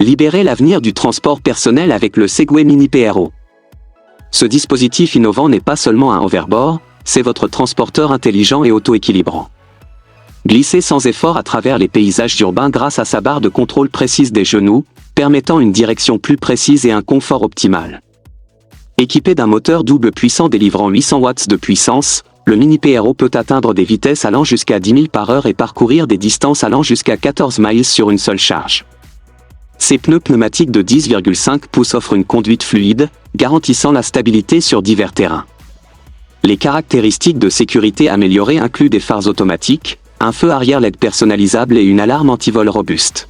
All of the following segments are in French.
Libérez l'avenir du transport personnel avec le Segway Mini PRO. Ce dispositif innovant n'est pas seulement un hoverboard, c'est votre transporteur intelligent et auto-équilibrant. Glissez sans effort à travers les paysages urbains grâce à sa barre de contrôle précise des genoux, permettant une direction plus précise et un confort optimal. Équipé d'un moteur double puissant délivrant 800 watts de puissance, le Mini PRO peut atteindre des vitesses allant jusqu'à 10 000 par heure et parcourir des distances allant jusqu'à 14 miles sur une seule charge. Ses pneus pneumatiques de 10,5 pouces offrent une conduite fluide, garantissant la stabilité sur divers terrains. Les caractéristiques de sécurité améliorées incluent des phares automatiques, un feu arrière LED personnalisable et une alarme anti-vol robuste.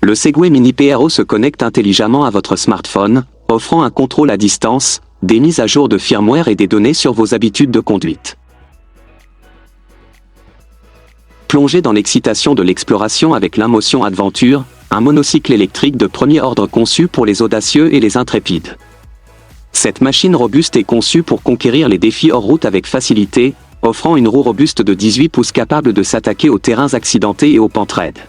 Le Segway Mini PRO se connecte intelligemment à votre smartphone, offrant un contrôle à distance, des mises à jour de firmware et des données sur vos habitudes de conduite. Plongez dans l'excitation de l'exploration avec l'Inmotion Adventure, un monocycle électrique de premier ordre conçu pour les audacieux et les intrépides. Cette machine robuste est conçue pour conquérir les défis hors route avec facilité, offrant une roue robuste de 18 pouces capable de s'attaquer aux terrains accidentés et aux pentes raides.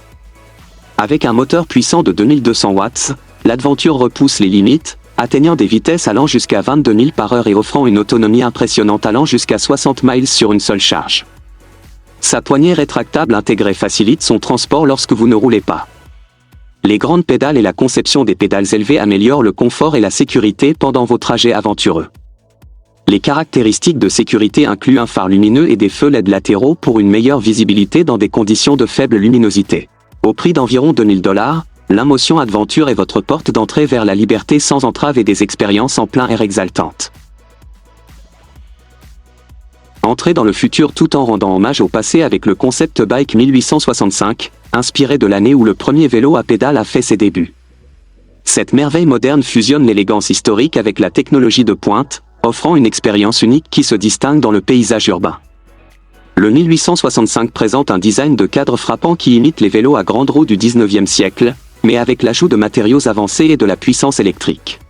Avec un moteur puissant de 2200 watts, l'Adventure repousse les limites, atteignant des vitesses allant jusqu'à 22 000 par heure et offrant une autonomie impressionnante allant jusqu'à 60 miles sur une seule charge. Sa poignée rétractable intégrée facilite son transport lorsque vous ne roulez pas. Les grandes pédales et la conception des pédales élevées améliorent le confort et la sécurité pendant vos trajets aventureux. Les caractéristiques de sécurité incluent un phare lumineux et des feux LED latéraux pour une meilleure visibilité dans des conditions de faible luminosité. Au prix d'environ $2000, l'Inmotion Adventure est votre porte d'entrée vers la liberté sans entrave et des expériences en plein air exaltantes. Entrez dans le futur tout en rendant hommage au passé avec le Concept Bike 1865, inspiré de l'année où le premier vélo à pédales a fait ses débuts. Cette merveille moderne fusionne l'élégance historique avec la technologie de pointe, offrant une expérience unique qui se distingue dans le paysage urbain. Le 1865 présente un design de cadre frappant qui imite les vélos à grandes roues du 19e siècle, mais avec l'ajout de matériaux avancés et de la puissance électrique.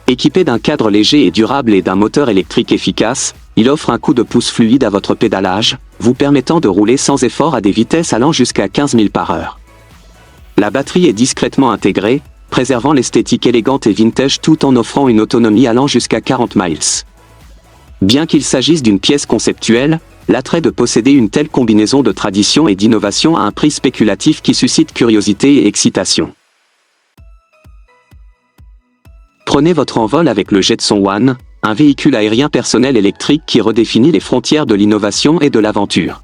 Équipé d'un cadre léger et durable et d'un moteur électrique efficace, il offre un coup de pouce fluide à votre pédalage, vous permettant de rouler sans effort à des vitesses allant jusqu'à 15 000 par heure. La batterie est discrètement intégrée, préservant l'esthétique élégante et vintage tout en offrant une autonomie allant jusqu'à 40 miles. Bien qu'il s'agisse d'une pièce conceptuelle, l'attrait de posséder une telle combinaison de tradition et d'innovation a un prix spéculatif qui suscite curiosité et excitation. Prenez votre envol avec le Jetson One, un véhicule aérien personnel électrique qui redéfinit les frontières de l'innovation et de l'aventure.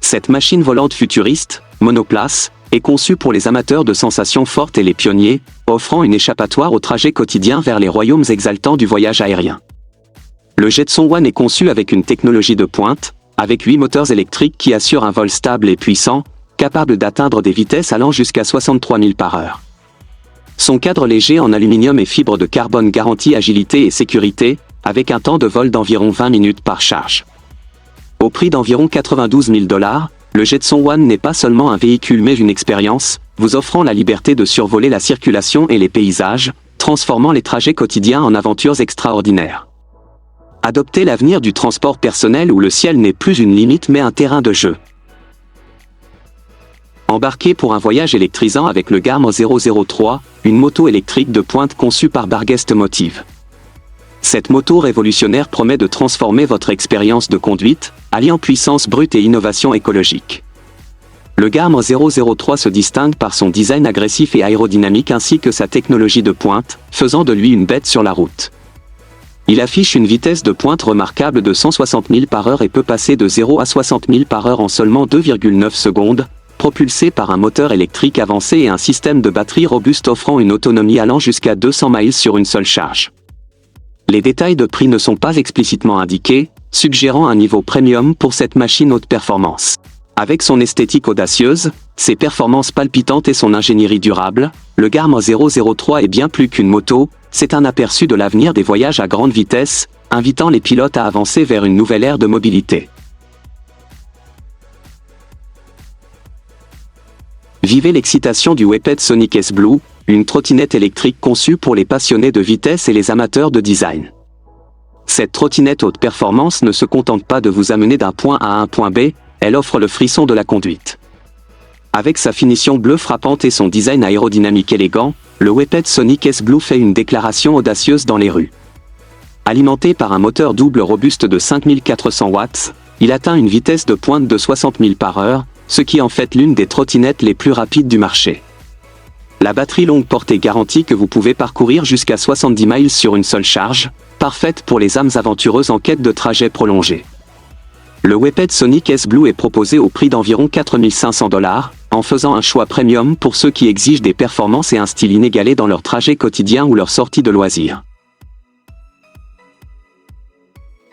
Cette machine volante futuriste, monoplace, est conçue pour les amateurs de sensations fortes et les pionniers, offrant une échappatoire au trajet quotidien vers les royaumes exaltants du voyage aérien. Le Jetson One est conçu avec une technologie de pointe, avec 8 moteurs électriques qui assurent un vol stable et puissant, capable d'atteindre des vitesses allant jusqu'à 63 000 par heure. Son cadre léger en aluminium et fibre de carbone garantit agilité et sécurité, avec un temps de vol d'environ 20 minutes par charge. Au prix d'environ $92 000, le Jetson One n'est pas seulement un véhicule mais une expérience, vous offrant la liberté de survoler la circulation et les paysages, transformant les trajets quotidiens en aventures extraordinaires. Adoptez l'avenir du transport personnel où le ciel n'est plus une limite mais un terrain de jeu. Embarquez pour un voyage électrisant avec le Garmin 003, une moto électrique de pointe conçue par Barguest Motive. Cette moto révolutionnaire promet de transformer votre expérience de conduite, alliant puissance brute et innovation écologique. Le Garmin 003 se distingue par son design agressif et aérodynamique ainsi que sa technologie de pointe, faisant de lui une bête sur la route. Il affiche une vitesse de pointe remarquable de 160 000 par heure et peut passer de 0 à 60 000 par heure en seulement 2,9 secondes, propulsé par un moteur électrique avancé et un système de batterie robuste offrant une autonomie allant jusqu'à 200 miles sur une seule charge. Les détails de prix ne sont pas explicitement indiqués, suggérant un niveau premium pour cette machine haute performance. Avec son esthétique audacieuse, ses performances palpitantes et son ingénierie durable, le Garmin 003 est bien plus qu'une moto, c'est un aperçu de l'avenir des voyages à grande vitesse, invitant les pilotes à avancer vers une nouvelle ère de mobilité. Vivez l'excitation du Whippet Sonic S Blue, une trottinette électrique conçue pour les passionnés de vitesse et les amateurs de design. Cette trottinette haute performance ne se contente pas de vous amener d'un point A à un point B, elle offre le frisson de la conduite. Avec sa finition bleue frappante et son design aérodynamique élégant, le Whippet Sonic S Blue fait une déclaration audacieuse dans les rues. Alimenté par un moteur double robuste de 5400 watts, il atteint une vitesse de pointe de 60 000 par heure, ce qui en fait l'une des trottinettes les plus rapides du marché. La batterie longue portée garantit que vous pouvez parcourir jusqu'à 70 miles sur une seule charge, parfaite pour les âmes aventureuses en quête de trajets prolongés. Le Whippet Sonic S Blue est proposé au prix d'environ 4 500 $, en faisant un choix premium pour ceux qui exigent des performances et un style inégalé dans leur trajet quotidien ou leur sortie de loisirs.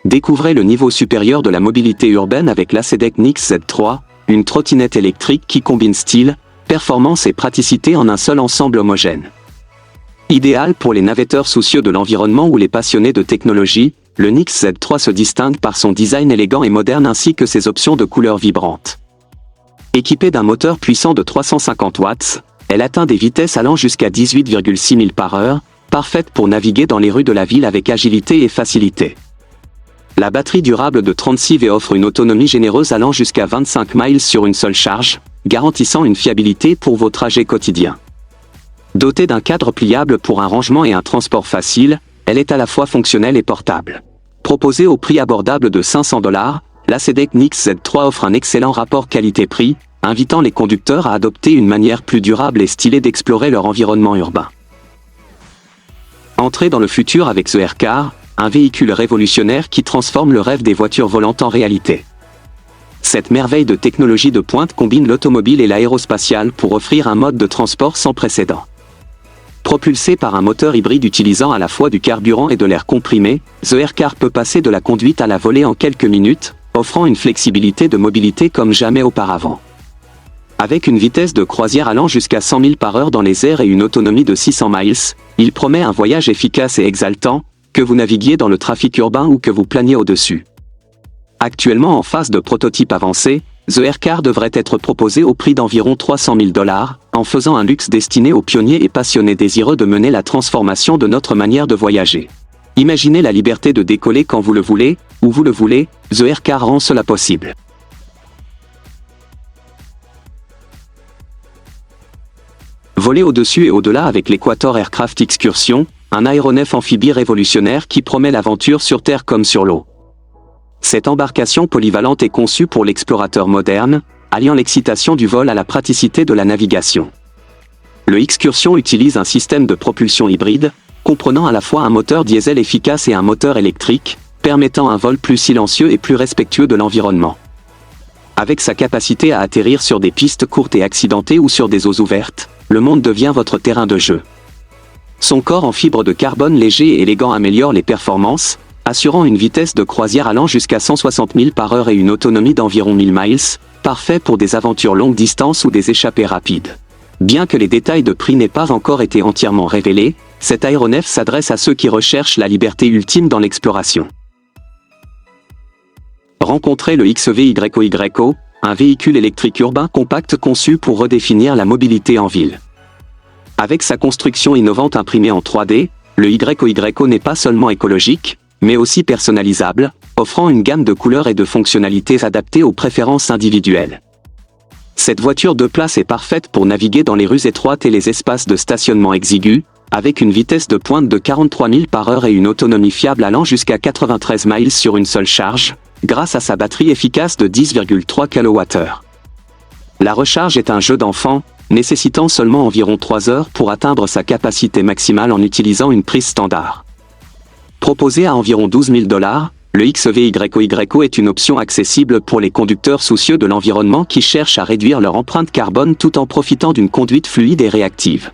Découvrez le niveau supérieur de la mobilité urbaine avec l'Acedec Nix Z3, une trottinette électrique qui combine style, performance et praticité en un seul ensemble homogène. Idéal pour les navetteurs soucieux de l'environnement ou les passionnés de technologie, le Nix Z3 se distingue par son design élégant et moderne ainsi que ses options de couleurs vibrantes. Équipée d'un moteur puissant de 350 watts, elle atteint des vitesses allant jusqu'à 18,6 000 par heure, parfaite pour naviguer dans les rues de la ville avec agilité et facilité. La batterie durable de 36 V offre une autonomie généreuse allant jusqu'à 25 miles sur une seule charge, garantissant une fiabilité pour vos trajets quotidiens. Dotée d'un cadre pliable pour un rangement et un transport facile, elle est à la fois fonctionnelle et portable. Proposée au prix abordable de 500 $, l'Acedec Nix Z3 offre un excellent rapport qualité-prix, invitant les conducteurs à adopter une manière plus durable et stylée d'explorer leur environnement urbain. Entrez dans le futur avec The Aircar, un véhicule révolutionnaire qui transforme le rêve des voitures volantes en réalité. Cette merveille de technologie de pointe combine l'automobile et l'aérospatiale pour offrir un mode de transport sans précédent. Propulsé par un moteur hybride utilisant à la fois du carburant et de l'air comprimé, The Aircar peut passer de la conduite à la volée en quelques minutes, offrant une flexibilité de mobilité comme jamais auparavant. Avec une vitesse de croisière allant jusqu'à 100 000 par heure dans les airs et une autonomie de 600 miles, il promet un voyage efficace et exaltant, que vous naviguiez dans le trafic urbain ou que vous planiez au-dessus. Actuellement en phase de prototype avancé, The Aircar devrait être proposé au prix d'environ 300 000 $, en faisant un luxe destiné aux pionniers et passionnés désireux de mener la transformation de notre manière de voyager. Imaginez la liberté de décoller quand vous le voulez, où vous le voulez, The Aircar rend cela possible. Voler au-dessus et au-delà avec l'Equator Aircraft Excursion, un aéronef amphibie révolutionnaire qui promet l'aventure sur terre comme sur l'eau. Cette embarcation polyvalente est conçue pour l'explorateur moderne, alliant l'excitation du vol à la praticité de la navigation. Le Excursion utilise un système de propulsion hybride, comprenant à la fois un moteur diesel efficace et un moteur électrique, permettant un vol plus silencieux et plus respectueux de l'environnement. Avec sa capacité à atterrir sur des pistes courtes et accidentées ou sur des eaux ouvertes, le monde devient votre terrain de jeu. Son corps en fibre de carbone léger et élégant améliore les performances, assurant une vitesse de croisière allant jusqu'à 160 000 par heure et une autonomie d'environ 1000 miles, parfait pour des aventures longue distance ou des échappées rapides. Bien que les détails de prix n'aient pas encore été entièrement révélés, cet aéronef s'adresse à ceux qui recherchent la liberté ultime dans l'exploration. Rencontrez le XEV-YO, un véhicule électrique urbain compact conçu pour redéfinir la mobilité en ville. Avec sa construction innovante imprimée en 3D, le YO n'est pas seulement écologique, mais aussi personnalisable, offrant une gamme de couleurs et de fonctionnalités adaptées aux préférences individuelles. Cette voiture de place est parfaite pour naviguer dans les rues étroites et les espaces de stationnement exigus, avec une vitesse de pointe de 43 000 par heure et une autonomie fiable allant jusqu'à 93 miles sur une seule charge, grâce à sa batterie efficace de 10,3 kWh. La recharge est un jeu d'enfant, nécessitant seulement environ 3 heures pour atteindre sa capacité maximale en utilisant une prise standard. Proposé à environ 12 000 $, le XEV-YO est une option accessible pour les conducteurs soucieux de l'environnement qui cherchent à réduire leur empreinte carbone tout en profitant d'une conduite fluide et réactive.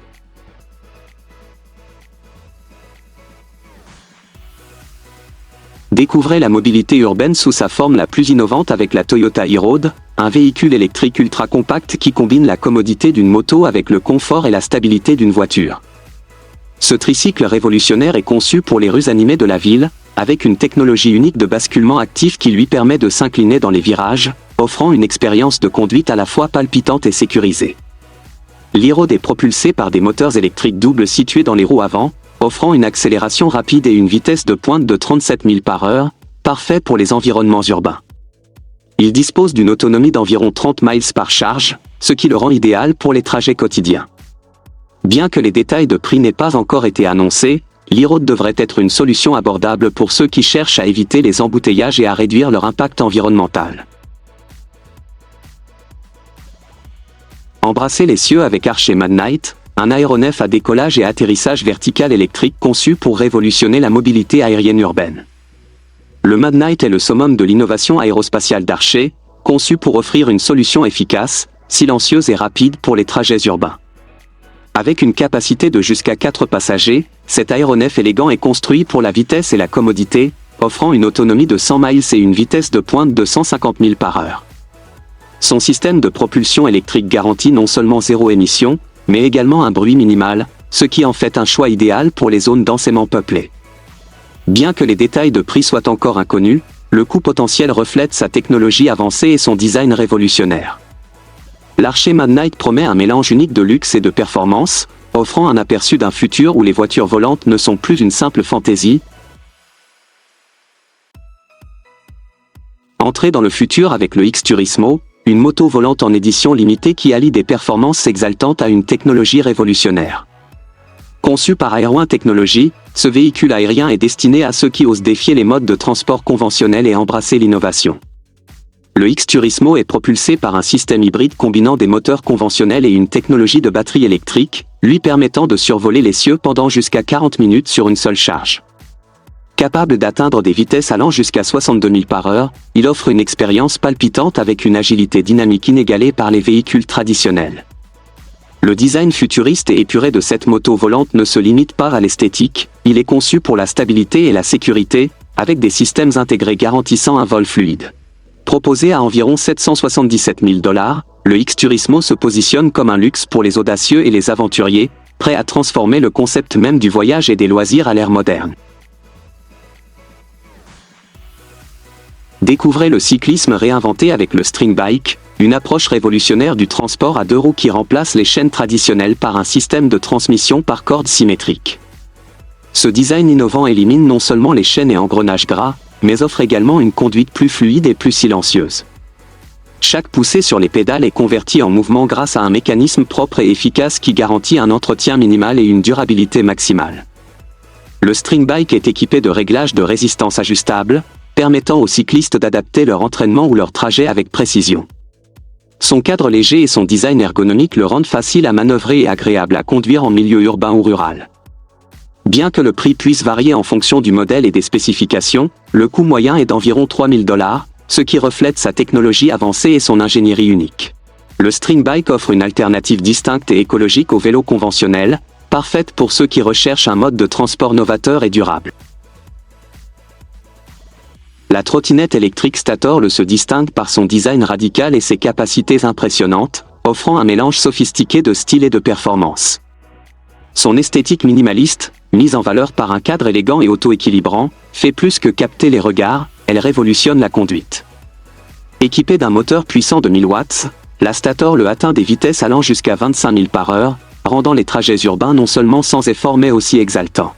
Découvrez la mobilité urbaine sous sa forme la plus innovante avec la Toyota e-Road, un véhicule électrique ultra compact qui combine la commodité d'une moto avec le confort et la stabilité d'une voiture. Ce tricycle révolutionnaire est conçu pour les rues animées de la ville, avec une technologie unique de basculement actif qui lui permet de s'incliner dans les virages, offrant une expérience de conduite à la fois palpitante et sécurisée. L'e-Road est propulsé par des moteurs électriques doubles situés dans les roues avant, offrant une accélération rapide et une vitesse de pointe de 37 000 par heure, parfait pour les environnements urbains. Il dispose d'une autonomie d'environ 30 miles par charge, ce qui le rend idéal pour les trajets quotidiens. Bien que les détails de prix n'aient pas encore été annoncés, l'e-road devrait être une solution abordable pour ceux qui cherchent à éviter les embouteillages et à réduire leur impact environnemental. Embrasser les cieux avec Archer Midnight, un aéronef à décollage et atterrissage vertical électrique conçu pour révolutionner la mobilité aérienne urbaine. Le Midnight est le summum de l'innovation aérospatiale d'Archer, conçu pour offrir une solution efficace, silencieuse et rapide pour les trajets urbains. Avec une capacité de jusqu'à 4 passagers, cet aéronef élégant est construit pour la vitesse et la commodité, offrant une autonomie de 100 miles et une vitesse de pointe de 150 milles par heure. Son système de propulsion électrique garantit non seulement zéro émission, mais également un bruit minimal, ce qui en fait un choix idéal pour les zones densément peuplées. Bien que les détails de prix soient encore inconnus, le coût potentiel reflète sa technologie avancée et son design révolutionnaire. L'Archer Midnight promet un mélange unique de luxe et de performance, offrant un aperçu d'un futur où les voitures volantes ne sont plus une simple fantaisie. Entrez dans le futur avec le X-Turismo, une moto volante en édition limitée qui allie des performances exaltantes à une technologie révolutionnaire. Conçu par Aero 1 Technologies, ce véhicule aérien est destiné à ceux qui osent défier les modes de transport conventionnels et embrasser l'innovation. Le X-Turismo est propulsé par un système hybride combinant des moteurs conventionnels et une technologie de batterie électrique, lui permettant de survoler les cieux pendant jusqu'à 40 minutes sur une seule charge. Capable d'atteindre des vitesses allant jusqu'à 62 milles par heure, il offre une expérience palpitante avec une agilité dynamique inégalée par les véhicules traditionnels. Le design futuriste et épuré de cette moto volante ne se limite pas à l'esthétique, il est conçu pour la stabilité et la sécurité, avec des systèmes intégrés garantissant un vol fluide. Proposé à environ 777 000 $, le X-Turismo se positionne comme un luxe pour les audacieux et les aventuriers, prêts à transformer le concept même du voyage et des loisirs à l'ère moderne. Découvrez le cyclisme réinventé avec le String Bike, une approche révolutionnaire du transport à deux roues qui remplace les chaînes traditionnelles par un système de transmission par cordes symétriques. Ce design innovant élimine non seulement les chaînes et engrenages gras, mais offre également une conduite plus fluide et plus silencieuse. Chaque poussée sur les pédales est convertie en mouvement grâce à un mécanisme propre et efficace qui garantit un entretien minimal et une durabilité maximale. Le String Bike est équipé de réglages de résistance ajustables, permettant aux cyclistes d'adapter leur entraînement ou leur trajet avec précision. Son cadre léger et son design ergonomique le rendent facile à manœuvrer et agréable à conduire en milieu urbain ou rural. Bien que le prix puisse varier en fonction du modèle et des spécifications, le coût moyen est d'environ 3 000 $, ce qui reflète sa technologie avancée et son ingénierie unique. Le String Bike offre une alternative distincte et écologique au vélo conventionnel, parfaite pour ceux qui recherchent un mode de transport novateur et durable. La trottinette électrique Stator se distingue par son design radical et ses capacités impressionnantes, offrant un mélange sophistiqué de style et de performance. Son esthétique minimaliste, mise en valeur par un cadre élégant et auto-équilibrant, fait plus que capter les regards, elle révolutionne la conduite. Équipée d'un moteur puissant de 1000 watts, la Stator atteint des vitesses allant jusqu'à 25 milles par heure, rendant les trajets urbains non seulement sans effort mais aussi exaltants.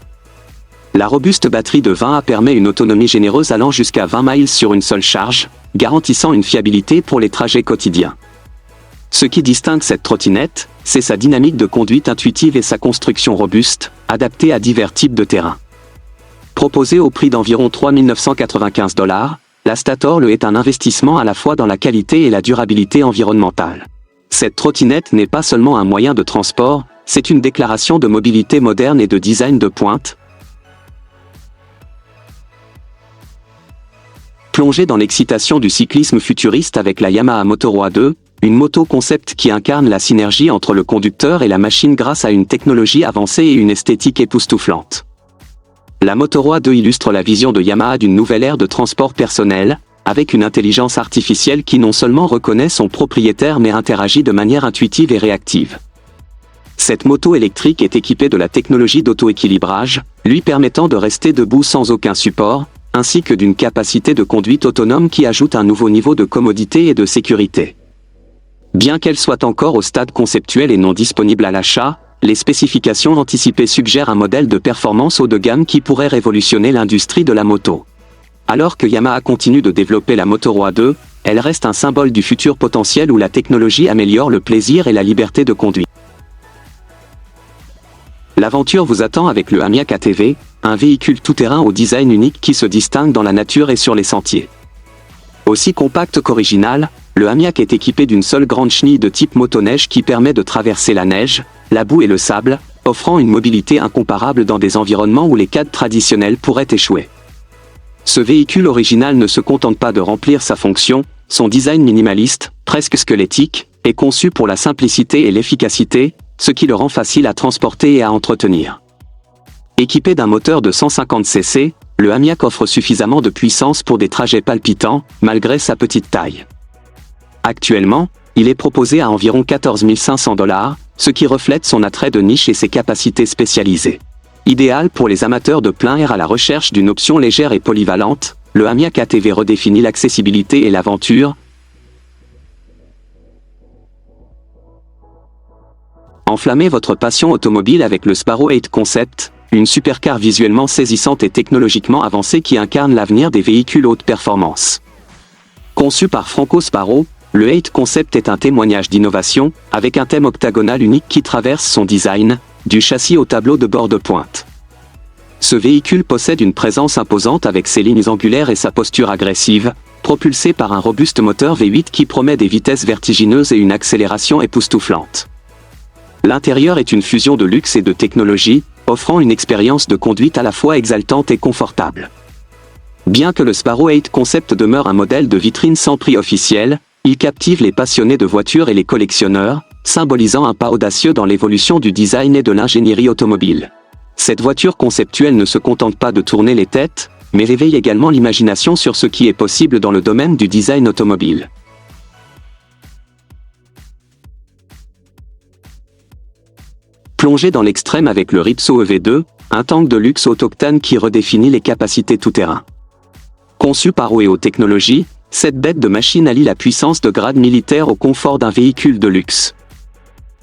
La robuste batterie de 20 A permet une autonomie généreuse allant jusqu'à 20 miles sur une seule charge, garantissant une fiabilité pour les trajets quotidiens. Ce qui distingue cette trottinette, c'est sa dynamique de conduite intuitive et sa construction robuste, adaptée à divers types de terrains. Proposée au prix d'environ 3 995 $, la Stator est un investissement à la fois dans la qualité et la durabilité environnementale. Cette trottinette n'est pas seulement un moyen de transport, c'est une déclaration de mobilité moderne et de design de pointe. Plongez dans l'excitation du cyclisme futuriste avec la Yamaha Moto 2, une moto concept qui incarne la synergie entre le conducteur et la machine grâce à une technologie avancée et une esthétique époustouflante. La Moto 2 illustre la vision de Yamaha d'une nouvelle ère de transport personnel, avec une intelligence artificielle qui non seulement reconnaît son propriétaire mais interagit de manière intuitive et réactive. Cette moto électrique est équipée de la technologie d'auto-équilibrage, lui permettant de rester debout sans aucun support, ainsi que d'une capacité de conduite autonome qui ajoute un nouveau niveau de commodité et de sécurité. Bien qu'elle soit encore au stade conceptuel et non disponible à l'achat, les spécifications anticipées suggèrent un modèle de performance haut de gamme qui pourrait révolutionner l'industrie de la moto. Alors que Yamaha continue de développer la Moto 2, elle reste un symbole du futur potentiel où la technologie améliore le plaisir et la liberté de conduire. L'aventure vous attend avec le Hamiac ATV, un véhicule tout-terrain au design unique qui se distingue dans la nature et sur les sentiers. Aussi compact qu'original, le Hamiac est équipé d'une seule grande chenille de type motoneige qui permet de traverser la neige, la boue et le sable, offrant une mobilité incomparable dans des environnements où les cadres traditionnels pourraient échouer. Ce véhicule original ne se contente pas de remplir sa fonction, son design minimaliste, presque squelettique, est conçu pour la simplicité et l'efficacité, ce qui le rend facile à transporter et à entretenir. Équipé d'un moteur de 150 cc, le Hamiac offre suffisamment de puissance pour des trajets palpitants, malgré sa petite taille. Actuellement, il est proposé à environ 14 500 $, ce qui reflète son attrait de niche et ses capacités spécialisées. Idéal pour les amateurs de plein air à la recherche d'une option légère et polyvalente, le Hamiac ATV redéfinit l'accessibilité et l'aventure. Enflammez votre passion automobile avec le Sparrow 8 Concept, une supercar visuellement saisissante et technologiquement avancée qui incarne l'avenir des véhicules haute performance. Conçu par Franco Sparrow, le 8 Concept est un témoignage d'innovation, avec un thème octagonal unique qui traverse son design, du châssis au tableau de bord de pointe. Ce véhicule possède une présence imposante avec ses lignes angulaires et sa posture agressive, propulsé par un robuste moteur V8 qui promet des vitesses vertigineuses et une accélération époustouflante. L'intérieur est une fusion de luxe et de technologie, offrant une expérience de conduite à la fois exaltante et confortable. Bien que le Sparrow 8 Concept demeure un modèle de vitrine sans prix officiel, il captive les passionnés de voitures et les collectionneurs, symbolisant un pas audacieux dans l'évolution du design et de l'ingénierie automobile. Cette voiture conceptuelle ne se contente pas de tourner les têtes, mais réveille également l'imagination sur ce qui est possible dans le domaine du design automobile. Plongez dans l'extrême avec le Ripso EV2, un tank de luxe autochtone qui redéfinit les capacités tout-terrain. Conçu par OEO Technologies, cette bête de machine allie la puissance de grade militaire au confort d'un véhicule de luxe.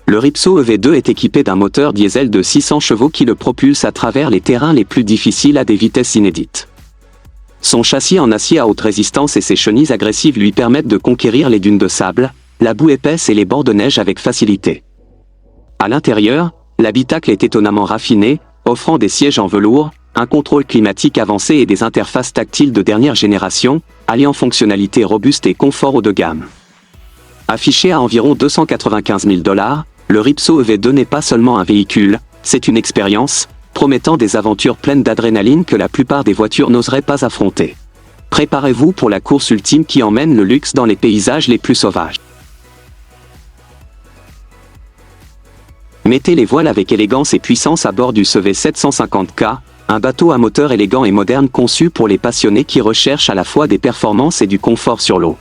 Le Ripso EV2 est équipé d'un moteur diesel de 600 chevaux qui le propulse à travers les terrains les plus difficiles à des vitesses inédites. Son châssis en acier à haute résistance et ses chenilles agressives lui permettent de conquérir les dunes de sable, la boue épaisse et les bords de neige avec facilité. À l'intérieur, l'habitacle est étonnamment raffiné, offrant des sièges en velours, un contrôle climatique avancé et des interfaces tactiles de dernière génération, alliant fonctionnalité robuste et confort haut de gamme. Affiché à environ 295 000 $, le Ripso EV2 n'est pas seulement un véhicule, c'est une expérience, promettant des aventures pleines d'adrénaline que la plupart des voitures n'oseraient pas affronter. Préparez-vous pour la course ultime qui emmène le luxe dans les paysages les plus sauvages. Mettez les voiles avec élégance et puissance à bord du CV 750K, un bateau à moteur élégant et moderne conçu pour les passionnés qui recherchent à la fois des performances et du confort sur l'eau.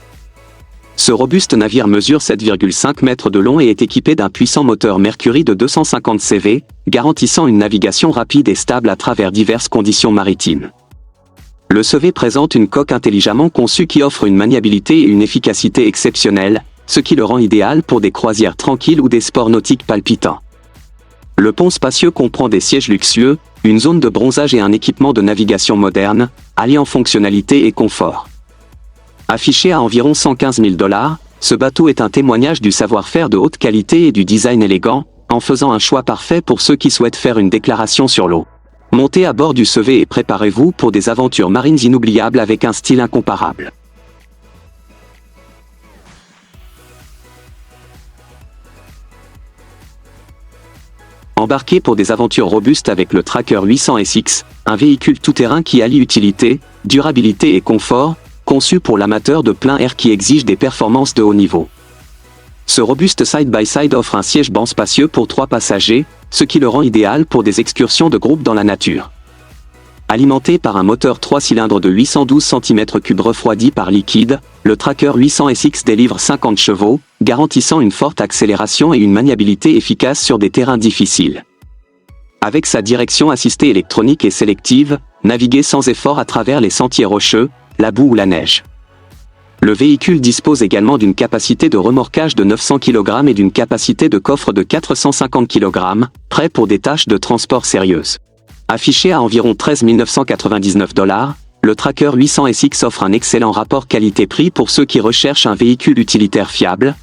Ce robuste navire mesure 7,5 mètres de long et est équipé d'un puissant moteur Mercury de 250 CV, garantissant une navigation rapide et stable à travers diverses conditions maritimes. Le CV présente une coque intelligemment conçue qui offre une maniabilité et une efficacité exceptionnelles, ce qui le rend idéal pour des croisières tranquilles ou des sports nautiques palpitants. Le pont spacieux comprend des sièges luxueux, une zone de bronzage et un équipement de navigation moderne, alliant fonctionnalité et confort. Affiché à environ 115 000 $, ce bateau est un témoignage du savoir-faire de haute qualité et du design élégant, en faisant un choix parfait pour ceux qui souhaitent faire une déclaration sur l'eau. Montez à bord du CV et préparez-vous pour des aventures marines inoubliables avec un style incomparable. Embarquez pour des aventures robustes avec le Tracker 800 SX, un véhicule tout-terrain qui allie utilité, durabilité et confort, conçu pour l'amateur de plein air qui exige des performances de haut niveau. Ce robuste side-by-side offre un siège banc spacieux pour 3 passagers, ce qui le rend idéal pour des excursions de groupe dans la nature. Alimenté par un moteur 3 cylindres de 812 cm3 refroidi par liquide, le Tracker 800 SX délivre 50 chevaux, garantissant une forte accélération et une maniabilité efficace sur des terrains difficiles. Avec sa direction assistée électronique et sélective, naviguez sans effort à travers les sentiers rocheux, la boue ou la neige. Le véhicule dispose également d'une capacité de remorquage de 900 kg et d'une capacité de coffre de 450 kg, prêt pour des tâches de transport sérieuses. Affiché à environ 13 999 $, le Tracker 800 SX offre un excellent rapport qualité-prix pour ceux qui recherchent un véhicule utilitaire fiable.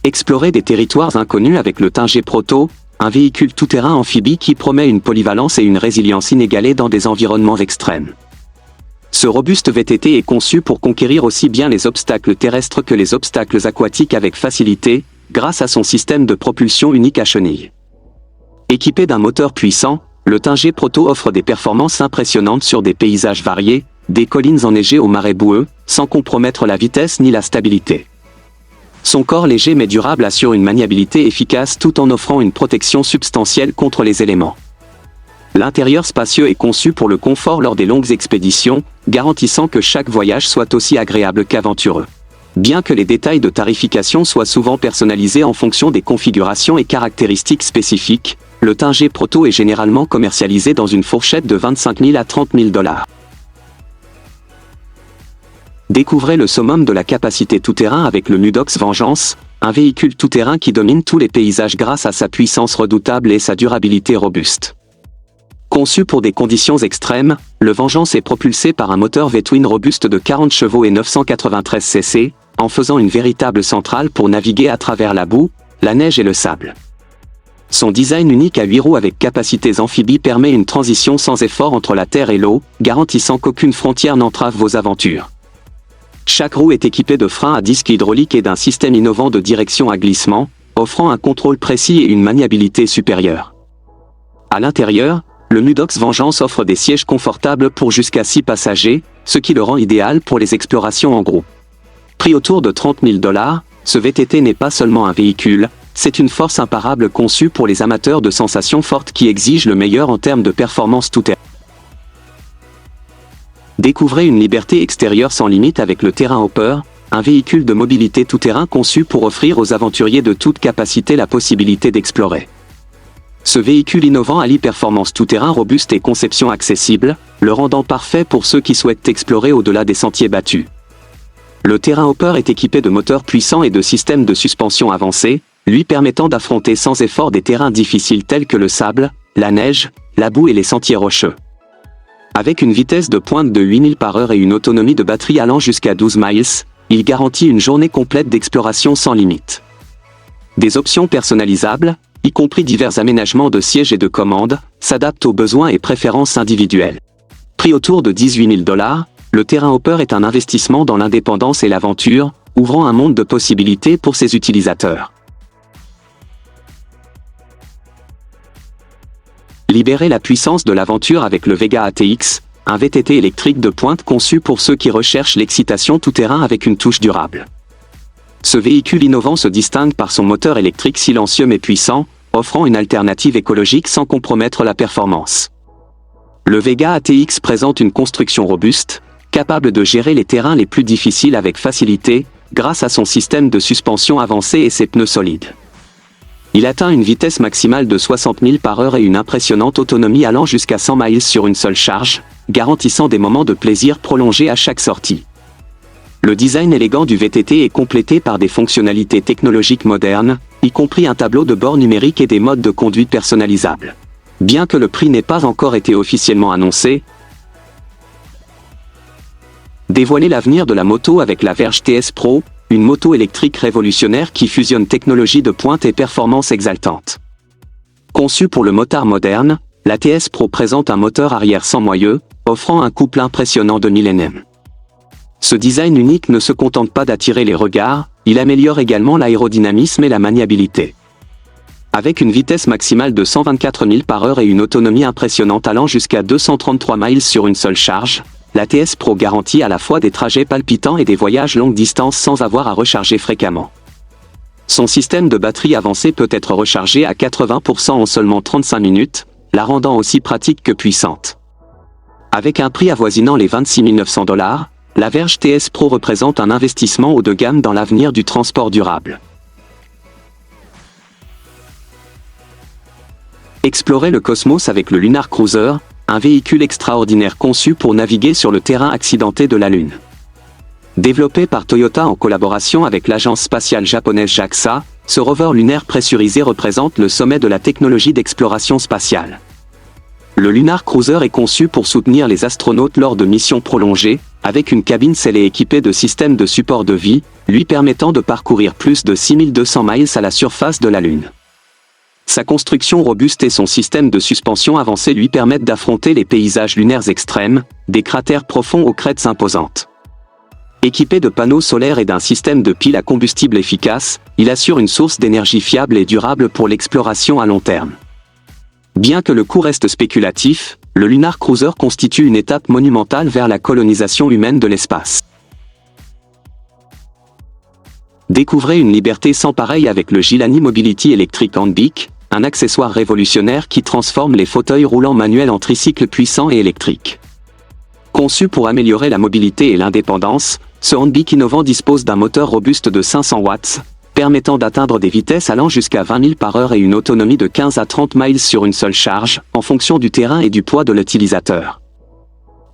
Explorez des territoires inconnus avec le Tinger Proto, un véhicule tout-terrain amphibie qui promet une polyvalence et une résilience inégalées dans des environnements extrêmes. Ce robuste VTT est conçu pour conquérir aussi bien les obstacles terrestres que les obstacles aquatiques avec facilité, grâce à son système de propulsion unique à chenilles. Équipé d'un moteur puissant, le Tinger Proto offre des performances impressionnantes sur des paysages variés, des collines enneigées aux marais boueux, sans compromettre la vitesse ni la stabilité. Son corps léger mais durable assure une maniabilité efficace tout en offrant une protection substantielle contre les éléments. L'intérieur spacieux est conçu pour le confort lors des longues expéditions, garantissant que chaque voyage soit aussi agréable qu'aventureux. Bien que les détails de tarification soient souvent personnalisés en fonction des configurations et caractéristiques spécifiques, le Tinger Proto est généralement commercialisé dans une fourchette de 25 000 à 30 000 $. Découvrez le summum de la capacité tout-terrain avec le Nudox Vengeance, un véhicule tout-terrain qui domine tous les paysages grâce à sa puissance redoutable et sa durabilité robuste. Conçu pour des conditions extrêmes, le Vengeance est propulsé par un moteur V-twin robuste de 40 chevaux et 993 cc, en faisant une véritable centrale pour naviguer à travers la boue, la neige et le sable. Son design unique à 8 roues avec capacités amphibies permet une transition sans effort entre la terre et l'eau, garantissant qu'aucune frontière n'entrave vos aventures. Chaque roue est équipée de freins à disque hydraulique et d'un système innovant de direction à glissement, offrant un contrôle précis et une maniabilité supérieure. À l'intérieur, le Nudox Vengeance offre des sièges confortables pour jusqu'à 6 passagers, ce qui le rend idéal pour les explorations en groupe. Prix autour de 30 000 $, ce VTT n'est pas seulement un véhicule, c'est une force imparable conçue pour les amateurs de sensations fortes qui exigent le meilleur en termes de performance tout-terrain. Découvrez une liberté extérieure sans limite avec le Terrain Hopper, un véhicule de mobilité tout-terrain conçu pour offrir aux aventuriers de toute capacité la possibilité d'explorer. Ce véhicule innovant allie performance tout-terrain robuste et conception accessible, le rendant parfait pour ceux qui souhaitent explorer au-delà des sentiers battus. Le Terrain Hopper est équipé de moteurs puissants et de systèmes de suspension avancés, lui permettant d'affronter sans effort des terrains difficiles tels que le sable, la neige, la boue et les sentiers rocheux. Avec une vitesse de pointe de 8 000 par heure et une autonomie de batterie allant jusqu'à 12 miles, il garantit une journée complète d'exploration sans limite. Des options personnalisables, y compris divers aménagements de sièges et de commandes, s'adaptent aux besoins et préférences individuelles. Prix autour de 18 000 $, le Terrain Hopper est un investissement dans l'indépendance et l'aventure, ouvrant un monde de possibilités pour ses utilisateurs. Libérez la puissance de l'aventure avec le Vega ATX, un VTT électrique de pointe conçu pour ceux qui recherchent l'excitation tout-terrain avec une touche durable. Ce véhicule innovant se distingue par son moteur électrique silencieux mais puissant, offrant une alternative écologique sans compromettre la performance. Le Vega ATX présente une construction robuste, capable de gérer les terrains les plus difficiles avec facilité, grâce à son système de suspension avancé et ses pneus solides. Il atteint une vitesse maximale de 60 000 par heure et une impressionnante autonomie allant jusqu'à 100 miles sur une seule charge, garantissant des moments de plaisir prolongés à chaque sortie. Le design élégant du VTT est complété par des fonctionnalités technologiques modernes, y compris un tableau de bord numérique et des modes de conduite personnalisables. Bien que le prix n'ait pas encore été officiellement annoncé, dévoilez l'avenir de la moto avec la Verge TS Pro, une moto électrique révolutionnaire qui fusionne technologie de pointe et performance exaltante. Conçue pour le motard moderne, la TS Pro présente un moteur arrière sans moyeu, offrant un couple impressionnant de 1000 Nm. Ce design unique ne se contente pas d'attirer les regards, il améliore également l'aérodynamisme et la maniabilité. Avec une vitesse maximale de 124 000 par heure et une autonomie impressionnante allant jusqu'à 233 miles sur une seule charge, la TS Pro garantit à la fois des trajets palpitants et des voyages longue distance sans avoir à recharger fréquemment. Son système de batterie avancé peut être rechargé à 80% en seulement 35 minutes, la rendant aussi pratique que puissante. Avec un prix avoisinant les 26 900 $, la Verge TS Pro représente un investissement haut de gamme dans l'avenir du transport durable. Explorez le cosmos avec le Lunar Cruiser, un véhicule extraordinaire conçu pour naviguer sur le terrain accidenté de la Lune. Développé par Toyota en collaboration avec l'agence spatiale japonaise JAXA, ce rover lunaire pressurisé représente le sommet de la technologie d'exploration spatiale. Le Lunar Cruiser est conçu pour soutenir les astronautes lors de missions prolongées, avec une cabine scellée équipée de systèmes de support de vie, lui permettant de parcourir plus de 6200 miles à la surface de la Lune. Sa construction robuste et son système de suspension avancé lui permettent d'affronter les paysages lunaires extrêmes, des cratères profonds aux crêtes imposantes. Équipé de panneaux solaires et d'un système de piles à combustible efficace, il assure une source d'énergie fiable et durable pour l'exploration à long terme. Bien que le coût reste spéculatif, le Lunar Cruiser constitue une étape monumentale vers la colonisation humaine de l'espace. Découvrez une liberté sans pareille avec le Gilani Mobility Electric Handbic, un accessoire révolutionnaire qui transforme les fauteuils roulants manuels en tricycles puissants et électriques. Conçu pour améliorer la mobilité et l'indépendance, ce handbic innovant dispose d'un moteur robuste de 500 watts, permettant d'atteindre des vitesses allant jusqu'à 20 000 par heure et une autonomie de 15 à 30 miles sur une seule charge, en fonction du terrain et du poids de l'utilisateur.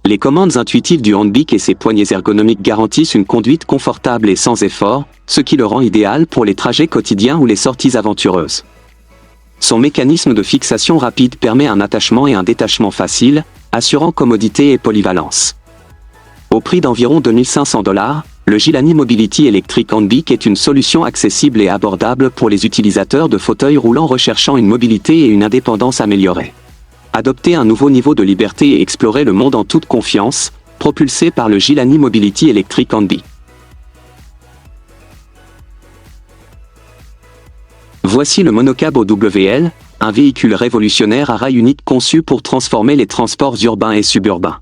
Les commandes intuitives du handbic et ses poignées ergonomiques garantissent une conduite confortable et sans effort, ce qui le rend idéal pour les trajets quotidiens ou les sorties aventureuses. Son mécanisme de fixation rapide permet un attachement et un détachement facile, assurant commodité et polyvalence. Au prix d'environ 2500 $, le Gilani Mobility Electric Handbic est une solution accessible et abordable pour les utilisateurs de fauteuils roulants recherchant une mobilité et une indépendance améliorées. Adoptez un nouveau niveau de liberté et explorez le monde en toute confiance, propulsé par le Gilani Mobility Electric Handbic. Voici le monocab OWL, un véhicule révolutionnaire à rail unique conçu pour transformer les transports urbains et suburbains.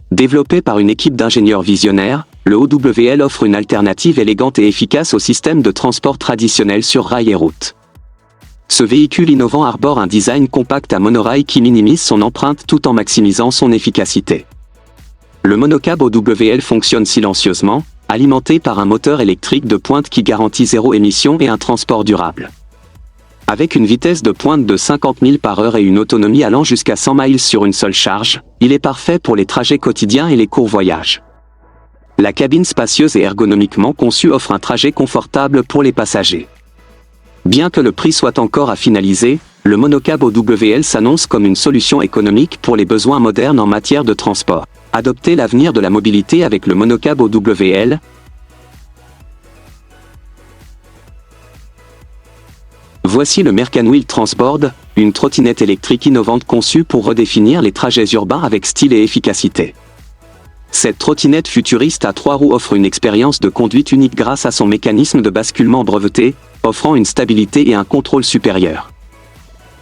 Développé par une équipe d'ingénieurs visionnaires, le OWL offre une alternative élégante et efficace au système de transport traditionnel sur rail et route. Ce véhicule innovant arbore un design compact à monorail qui minimise son empreinte tout en maximisant son efficacité. Le monocab OWL fonctionne silencieusement, alimenté par un moteur électrique de pointe qui garantit zéro émission et un transport durable. Avec une vitesse de pointe de 50 000 par heure et une autonomie allant jusqu'à 100 miles sur une seule charge, il est parfait pour les trajets quotidiens et les courts voyages. La cabine spacieuse et ergonomiquement conçue offre un trajet confortable pour les passagers. Bien que le prix soit encore à finaliser, le monocab OWL s'annonce comme une solution économique pour les besoins modernes en matière de transport. Adoptez l'avenir de la mobilité avec le monocab OWL. Voici le Mercanwheel Transboard, une trottinette électrique innovante conçue pour redéfinir les trajets urbains avec style et efficacité. Cette trottinette futuriste à 3 roues offre une expérience de conduite unique grâce à son mécanisme de basculement breveté, offrant une stabilité et un contrôle supérieur.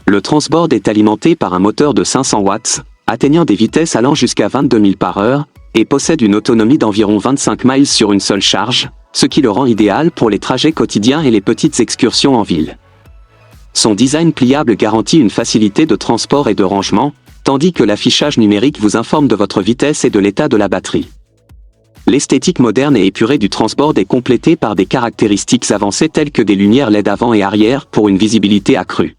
Le Transboard est alimenté par un moteur de 500 watts, atteignant des vitesses allant jusqu'à 22 000 par heure, et possède une autonomie d'environ 25 miles sur une seule charge, ce qui le rend idéal pour les trajets quotidiens et les petites excursions en ville. Son design pliable garantit une facilité de transport et de rangement, tandis que l'affichage numérique vous informe de votre vitesse et de l'état de la batterie. L'esthétique moderne et épurée du Transboard est complétée par des caractéristiques avancées telles que des lumières LED avant et arrière pour une visibilité accrue.